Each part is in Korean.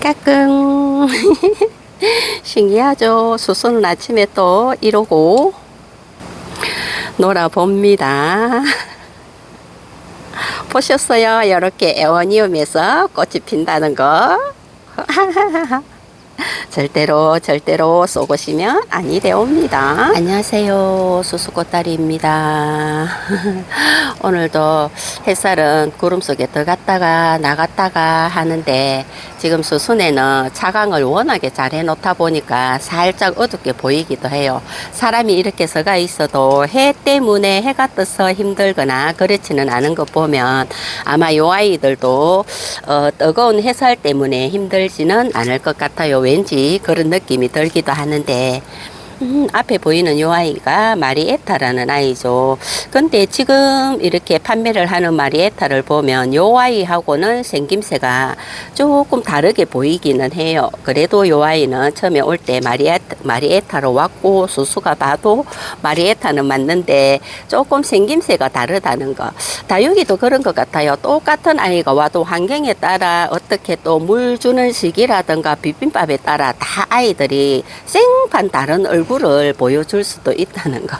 까꿍. 신기하죠? 수수는 아침에 또 이러고 놀아봅니다. 보셨어요? 이렇게 에어니움에서 꽃이 핀다는 거. 절대로 쏘고시면 아니 되옵니다. 안녕하세요, 수수꽃다리입니다. 오늘도 햇살은 구름 속에 들어갔다가 나갔다가 하는데, 지금 수순에는 차광을 워낙에 잘 해놓다 보니까 살짝 어둡게 보이기도 해요. 사람이 이렇게 서가 있어도 해 때문에 해가 떠서 힘들거나 그렇지는 않은 것 보면 아마 요 아이들도 뜨거운 햇살 때문에 힘들지는 않을 것 같아요. 왠지 그런 느낌이 들기도 하는데, 앞에 보이는 요 아이가 마리에타라는 아이죠. 근데 지금 이렇게 판매를 하는 마리에타를 보면 요 아이하고는 생김새가 조금 다르게 보이기는 해요. 그래도 요 아이는 처음에 올 때 마리에타로 왔고, 수수가 봐도 마리에타는 맞는데 조금 생김새가 다르다는 거. 다육이도 그런 것 같아요. 똑같은 아이가 와도 환경에 따라 어떻게 또 물 주는 시기라든가 비빔밥에 따라 다 아이들이 생판 다른 얼굴을 보여줄 수도 있다는 거.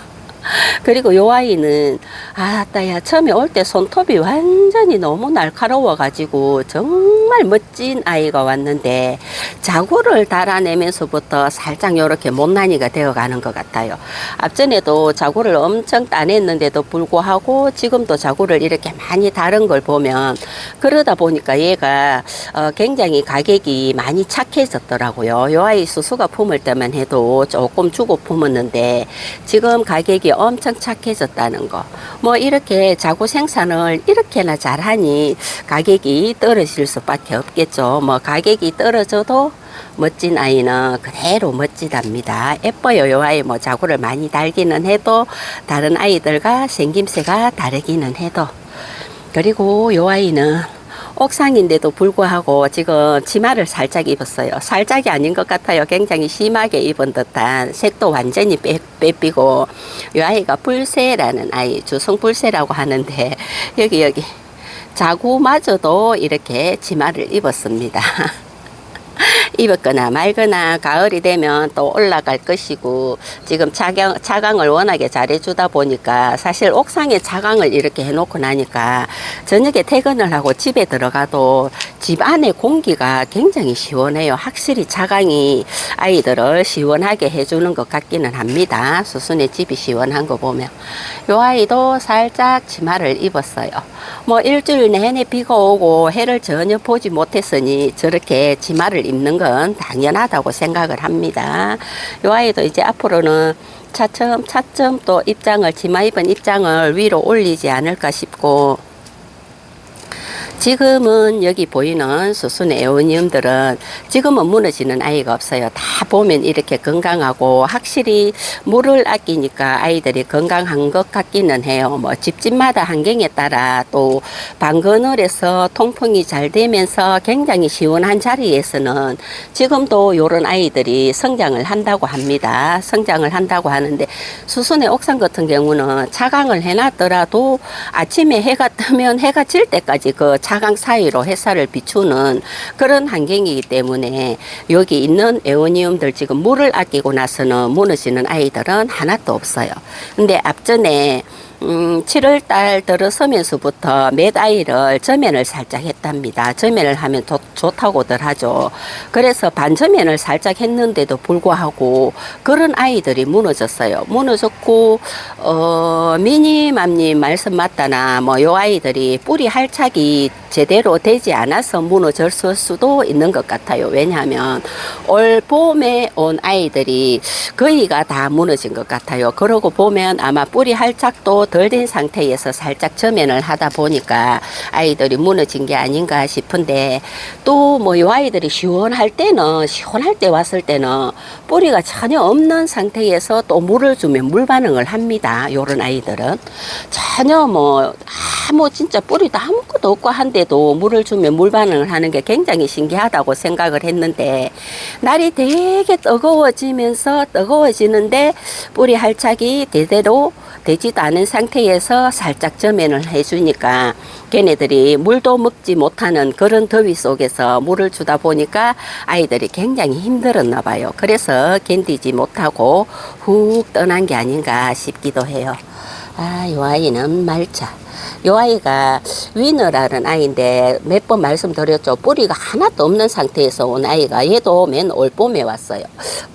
그리고 요 아이는 아따야, 처음에 올 때 손톱이 완전히 너무 날카로워 가지고 정말 멋진 아이가 왔는데, 자구를 달아내면서부터 살짝 요렇게 못난이가 되어 가는 것 같아요. 앞전에도 자구를 엄청 따냈는데도 불구하고 지금도 자구를 이렇게 많이 다른 걸 보면, 그러다 보니까 얘가 굉장히 가격이 많이 착해졌더라고요. 요 아이 수수가 품을 때만 해도 조금 주고 품었는데 지금 가격이 엄청 착해졌다는 거. 뭐 이렇게 자구 생산을 이렇게나 잘하니 가격이 떨어질 수밖에 없겠죠. 뭐 가격이 떨어져도 멋진 아이는 그대로 멋지답니다. 예뻐요. 요 아이 뭐 자구를 많이 달기는 해도 다른 아이들과 생김새가 다르기는 해도. 그리고 요 아이는 옥상인데도 불구하고 지금 치마를 살짝 입었어요. 살짝이 아닌 것 같아요. 굉장히 심하게 입은 듯한, 색도 완전히 빼삐고. 이 아이가 불새라는 아이, 주성불새라고 하는데 여기 자구마저도 이렇게 치마를 입었습니다. 입었거나 말거나 가을이 되면 또 올라갈 것이고, 지금 차광을 워낙에 잘해주다 보니까 사실 옥상에 차광을 이렇게 해놓고 나니까 저녁에 퇴근을 하고 집에 들어가도 집 안에 공기가 굉장히 시원해요. 확실히 차광이 아이들을 시원하게 해주는 것 같기는 합니다. 수순의 집이 시원한 거 보면. 요 아이도 살짝 치마를 입었어요. 뭐 일주일 내내 비가 오고 해를 전혀 보지 못했으니 저렇게 치마를 입는 건 당연하다고 생각을 합니다. 요 아이도 이제 앞으로는 차츰 또 치마 입은 입장을 위로 올리지 않을까 싶고, 지금은 여기 보이는 수순의 에오니움들은 지금은 무너지는 아이가 없어요. 다 보면 이렇게 건강하고, 확실히 물을 아끼니까 아이들이 건강한 것 같기는 해요. 뭐 집집마다 환경에 따라 또 방그늘에서 통풍이 잘 되면서 굉장히 시원한 자리에서는 지금도 요런 아이들이 성장을 한다고 합니다. 성장을 한다고 하는데, 수순의 옥상 같은 경우는 차광을 해놨더라도 아침에 해가 뜨면 해가 질 때까지 그 차광 사이로 햇살을 비추는 그런 환경이기 때문에 여기 있는 에오니움들 지금 물을 아끼고 나서는 무너지는 아이들은 하나도 없어요. 근데 앞전에 7월달 들어서면서부터 몇 아이를 저면을 살짝 했답니다. 저면을 하면 좋다고들 하죠. 그래서 반저면을 살짝 했는데도 불구하고 그런 아이들이 무너졌어요. 무너졌고, 미니맘님 말씀 맞다나 뭐 요 아이들이 뿌리 할착이 제대로 되지 않아서 무너졌을 수도 있는 것 같아요. 왜냐하면 올 봄에 온 아이들이 거의가 다 무너진 것 같아요. 그러고 보면 아마 뿌리 할착도 덜 된 상태에서 살짝 저면을 하다 보니까 아이들이 무너진 게 아닌가 싶은데, 또 뭐 이 아이들이 시원할 때 왔을 때는 뿌리가 전혀 없는 상태에서 또 물을 주면 물 반응을 합니다. 요런 아이들은 전혀 뭐 진짜 뿌리도 아무것도 없고 한데도 물을 주면 물 반응을 하는 게 굉장히 신기하다고 생각을 했는데, 날이 되게 뜨거워지는데 뿌리 할착이 제대로 되지도 않은 상태에서 살짝 점연을 해주니까 걔네들이 물도 먹지 못하는 그런 더위 속에서 물을 주다 보니까 아이들이 굉장히 힘들었나 봐요. 그래서 견디지 못하고 훅 떠난 게 아닌가 싶기도 해요. 아, 이 아이는 말차. 이 아이가 위너라는 아이인데 몇 번 말씀드렸죠. 뿌리가 하나도 없는 상태에서 온 아이가, 얘도 맨 올 봄에 왔어요.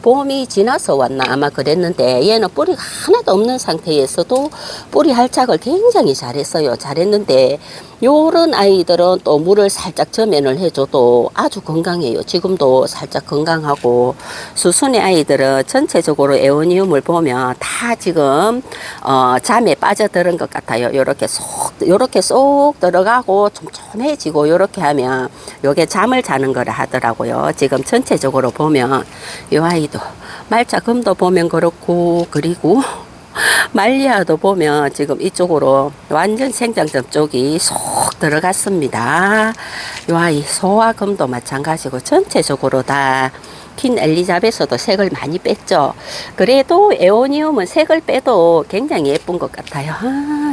봄이 지나서 왔나 아마 그랬는데 얘는 뿌리가 하나도 없는 상태에서도 뿌리 활착을 굉장히 잘했어요. 잘했는데 요런 아이들은 또 물을 살짝 점연을 해줘도 아주 건강해요. 지금도 살짝 건강하고, 수순의 아이들은 전체적으로 에오니움을 보면 다 지금 잠에 빠져드는 것 같아요. 요렇게 쏙 들어가고 촘촘해지고 요렇게 하면 요게 잠을 자는 거라 하더라고요. 지금 전체적으로 보면 요 아이도 말차금도 보면 그렇고, 그리고 말리아도 보면 지금 이쪽으로 완전 생장점 쪽이 쏙 들어갔습니다. 이 아이 소화금도 마찬가지고 전체적으로 다 퀸 엘리자베스도 색을 많이 뺐죠. 그래도 에오니움은 색을 빼도 굉장히 예쁜 것 같아요.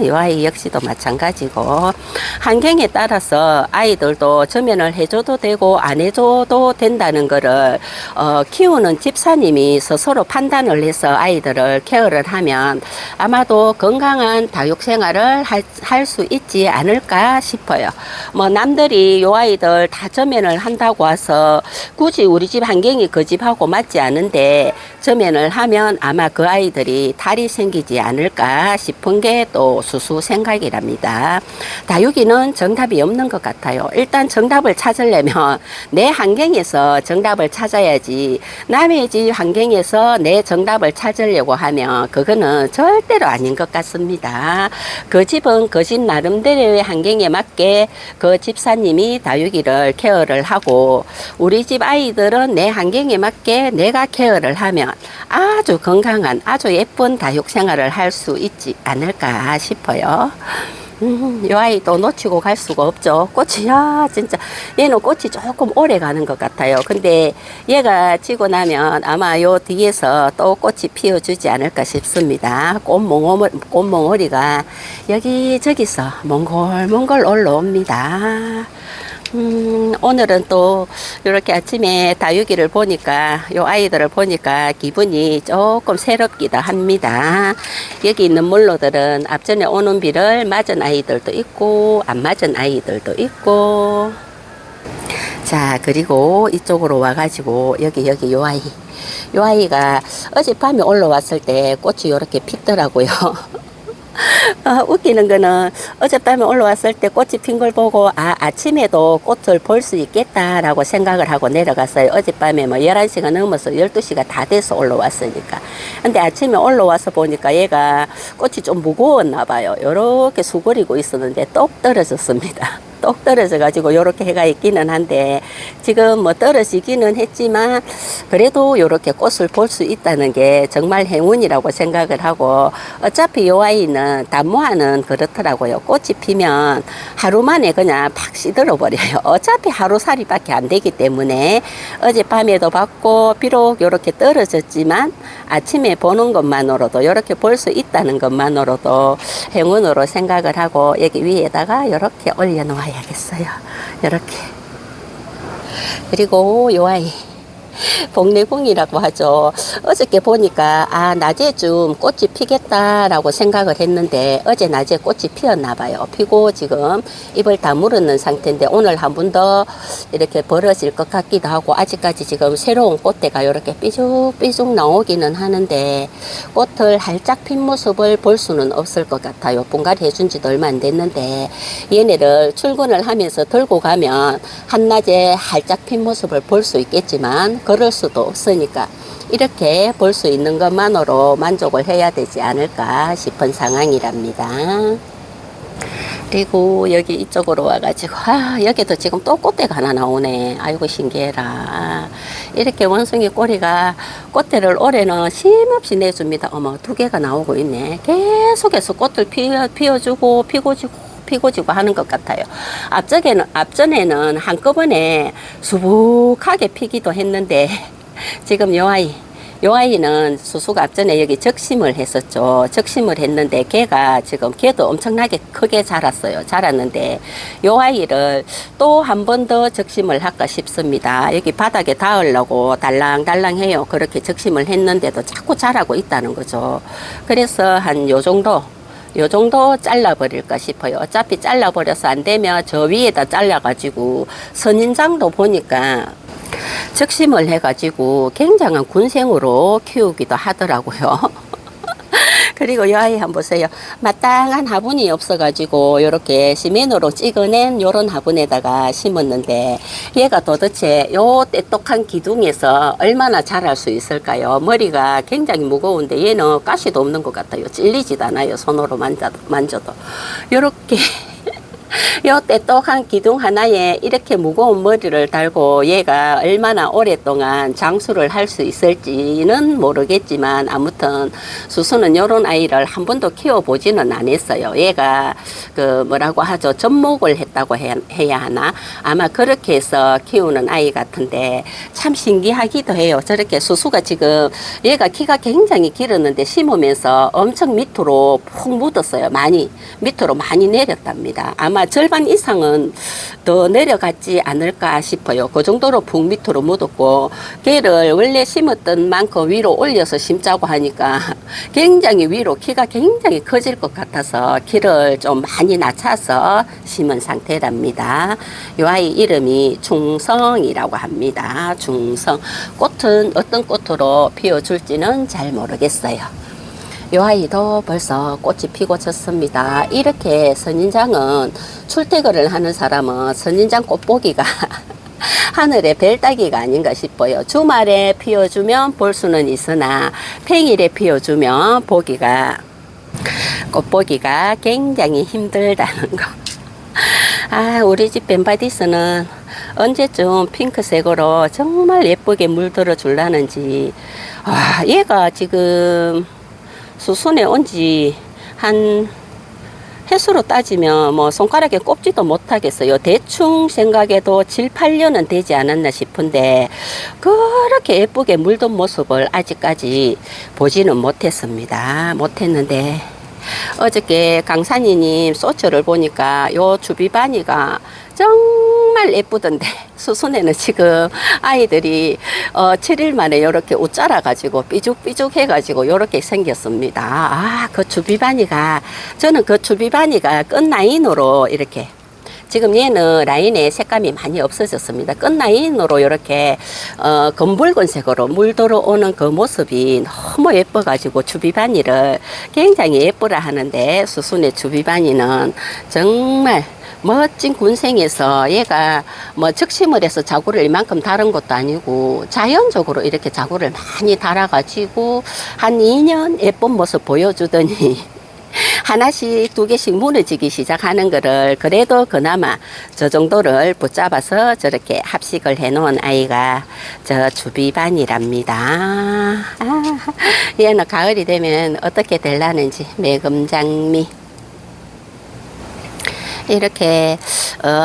이 아이 역시도 마찬가지고, 환경에 따라서 아이들도 점연을 해줘도 되고 안 해줘도 된다는 거를 키우는 집사님이 스스로 판단을 해서 아이들을 케어를 하면 아마도 건강한 다육생활을 할 수 있지 않을까 싶어요. 뭐 남들이 요 아이들 다 점연을 한다고 해서 굳이 우리 집 환경이 그 집하고 맞지 않은데 점연을 하면 아마 그 아이들이 탈이 생기지 않을까 싶은 게 또 수수 생각이랍니다. 다육이는 정답이 없는 것 같아요. 일단 정답을 찾으려면 내 환경에서 정답을 찾아야지, 남의 집 환경에서 내 정답을 찾으려고 하면 그거는 절대로 아닌 것 같습니다. 그 집은 그 집 나름대로의 환경에 맞게 그 집사님이 다육이를 케어를 하고, 우리 집 아이들은 내 환경에 맞게 내가 케어를 하면 아주 건강한 아주 예쁜 다육 생활을 할 수 있지 않을까 싶어요. 이 아이도 놓치고 갈 수가 없죠. 꽃이, 야, 진짜 얘는 꽃이 조금 오래 가는 것 같아요. 근데 얘가 지고 나면 아마 요 뒤에서 또 꽃이 피어주지 않을까 싶습니다. 꽃몽오리가 여기저기서 몽골몽골 올라옵니다. 오늘은 또 이렇게 아침에 다육이를 보니까, 요 아이들을 보니까 기분이 조금 새롭기도 합니다. 여기 있는 물로들은 앞전에 오는 비를 맞은 아이들도 있고 안 맞은 아이들도 있고. 자, 그리고 이쪽으로 와가지고 여기 요 아이가 어젯밤에 올라왔을 때 꽃이 이렇게 피더라고요. 웃기는 거는 어젯밤에 올라왔을 때 꽃이 핀 걸 보고 아침에도 꽃을 볼 수 있겠다라고 생각을 하고 내려갔어요. 어젯밤에 뭐 11시가 넘어서 12시가 다 돼서 올라왔으니까. 근데 아침에 올라와서 보니까 얘가 꽃이 좀 무거웠나 봐요. 요렇게 수그리고 있었는데 똑 떨어졌습니다. 똑 떨어져 가지고 요렇게 해가 있기는 한데, 지금 뭐 떨어지기는 했지만 그래도 요렇게 꽃을 볼 수 있다는 게 정말 행운이라고 생각을 하고, 어차피 요 아이는 단모아는 그렇더라고요. 꽃이 피면 하루 만에 그냥 팍 시들어 버려요. 어차피 하루살이밖에 안 되기 때문에 어젯밤에도 봤고, 비록 요렇게 떨어졌지만 아침에 보는 것만으로도, 요렇게 볼 수 있다는 것만으로도 행운으로 생각을 하고 여기 위에다가 요렇게 올려놓아요. 야겠어요. 이렇게. 그리고 요 아이 복내궁이라고 하죠. 어저께 보니까 낮에 좀 꽃이 피겠다라고 생각을 했는데 어제 낮에 꽃이 피었나 봐요. 피고 지금 잎을 다 물었는 상태인데 오늘 한 번 더 이렇게 벌어질 것 같기도 하고, 아직까지 지금 새로운 꽃대가 이렇게 삐죽삐죽 나오기는 하는데 꽃을 활짝 핀 모습을 볼 수는 없을 것 같아요. 분갈이 해준 지도 얼마 안 됐는데 얘네를 출근을 하면서 들고 가면 한낮에 활짝 핀 모습을 볼 수 있겠지만 그럴 수도 없으니까 이렇게 볼 수 있는 것만으로 만족을 해야 되지 않을까 싶은 상황이랍니다. 그리고 여기 이쪽으로 와가지고 여기도 지금 또 꽃대가 하나 나오네. 아이고 신기해라. 이렇게 원숭이 꼬리가 꽃대를 올해는 쉼없이 내줍니다. 어머, 2개가 나오고 있네. 계속해서 꽃을 피워주고 피고 지고 하는 것 같아요. 앞전에는 한꺼번에 수북하게 피기도 했는데 지금 요 아이 요 아이는 수수가 앞전에 여기 적심을 했었죠. 적심을 했는데 걔가 지금 걔도 엄청나게 크게 자랐는데 요 아이를 또 한 번 더 적심을 할까 싶습니다. 여기 바닥에 닿으려고 달랑달랑해요. 그렇게 적심을 했는데도 자꾸 자라고 있다는 거죠. 그래서 한 요 정도 잘라버릴까 싶어요. 어차피 잘라버려서 안 되면 저 위에다 잘라가지고 선인장도 보니까 적심을 해가지고 굉장한 군생으로 키우기도 하더라고요. 그리고 이 아이 한번 보세요. 마땅한 화분이 없어가지고 이렇게 시멘으로 찍어낸 요런 화분에다가 심었는데 얘가 도대체 요 떼똑한 기둥에서 얼마나 자랄 수 있을까요? 머리가 굉장히 무거운데 얘는 가시도 없는 것 같아요. 찔리지도 않아요. 손으로 만져도. 요렇게 요 떼똑한 기둥 하나에 이렇게 무거운 머리를 달고 얘가 얼마나 오랫동안 장수를 할 수 있을지는 모르겠지만 아무튼 수수는 요런 아이를 한 번도 키워보지는 않았어요. 얘가 그 뭐라고 하죠? 접목을 했다고 해야 하나? 아마 그렇게 해서 키우는 아이 같은데 참 신기하기도 해요. 저렇게 수수가 지금 얘가 키가 굉장히 길었는데 심으면서 엄청 밑으로 푹 묻었어요. 밑으로 많이 내렸답니다. 아마 절반 이상은 더 내려갔지 않을까 싶어요. 그 정도로 푹 밑으로 묻었고 걔를 원래 심었던 만큼 위로 올려서 심자고 하니까 굉장히 위로 키가 굉장히 커질 것 같아서 키를 좀 많이 낮춰서 심은 상태랍니다. 이 아이 이름이 충성이라고 합니다. 충성. 꽃은 어떤 꽃으로 피워줄지는 잘 모르겠어요. 이 아이도 벌써 꽃이 피고 졌습니다. 이렇게 선인장은 출퇴근을 하는 사람은 선인장 꽃보기가 하늘의 별 따기가 아닌가 싶어요. 주말에 피워주면 볼 수는 있으나 평일에 피워주면 꽃보기가 굉장히 힘들다는 거. 우리 집 벤바디스는 언제쯤 핑크색으로 정말 예쁘게 물들어 줄라는지. 얘가 지금 수순에 온지 한 횟수로 따지면 뭐 손가락에 꼽지도 못하겠어요. 대충 생각해도 7, 8년은 되지 않았나 싶은데 그렇게 예쁘게 물든 모습을 아직까지 보지는 못했는데 어저께 강산이님 소처를 보니까 요 주비바니가 정말 예쁘던데 수순에는 지금 아이들이 7일 만에 이렇게 웃자라 가지고 삐죽삐죽 해가지고 이렇게 생겼습니다. 그 주비바니가 저는 그 주비바니가 끝라인으로 이렇게 지금 얘는 라인에 색감이 많이 없어졌습니다. 끝라인으로 이렇게 검붉은색으로 물 들어오는 그 모습이 너무 예뻐가지고 주비바니를 굉장히 예쁘라 하는데 수순의 주비바니는 정말 멋진 군생에서 얘가 뭐 적심을 해서 자구를 이만큼 달은 것도 아니고 자연적으로 이렇게 자구를 많이 달아가지고 한 2년 예쁜 모습 보여주더니 하나씩 두 개씩 무너지기 시작하는 거를 그래도 그나마 저 정도를 붙잡아서 저렇게 합식을 해놓은 아이가 저 주비반이랍니다. 얘는 가을이 되면 어떻게 될라는지 매금장미. 이렇게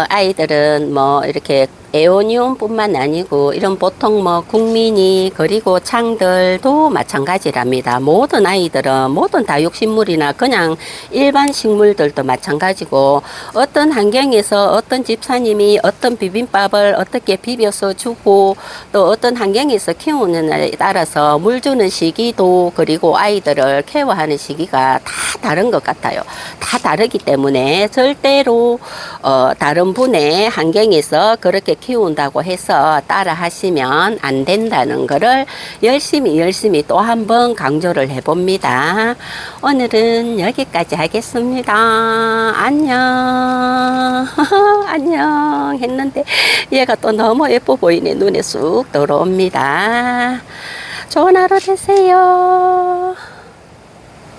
아이들은 뭐 이렇게 에오니움뿐만 아니고 이런 보통 뭐 국민이 그리고 창들도 마찬가지랍니다. 모든 아이들은 모든 다육식물이나 그냥 일반 식물들도 마찬가지고 어떤 환경에서 어떤 집사님이 어떤 비빔밥을 어떻게 비벼서 주고 또 어떤 환경에서 키우느냐에 따라서 물 주는 시기도 그리고 아이들을 케어하는 시기가 다 다른 것 같아요. 다 다르기 때문에 절대로 다른 분의 환경에서 그렇게 키운다고 해서 따라 하시면 안 된다는 거를 열심히 또 한 번 강조를 해봅니다. 오늘은 여기까지 하겠습니다. 안녕. 안녕 했는데 얘가 또 너무 예뻐 보이네. 눈에 쑥 들어옵니다. 좋은 하루 되세요.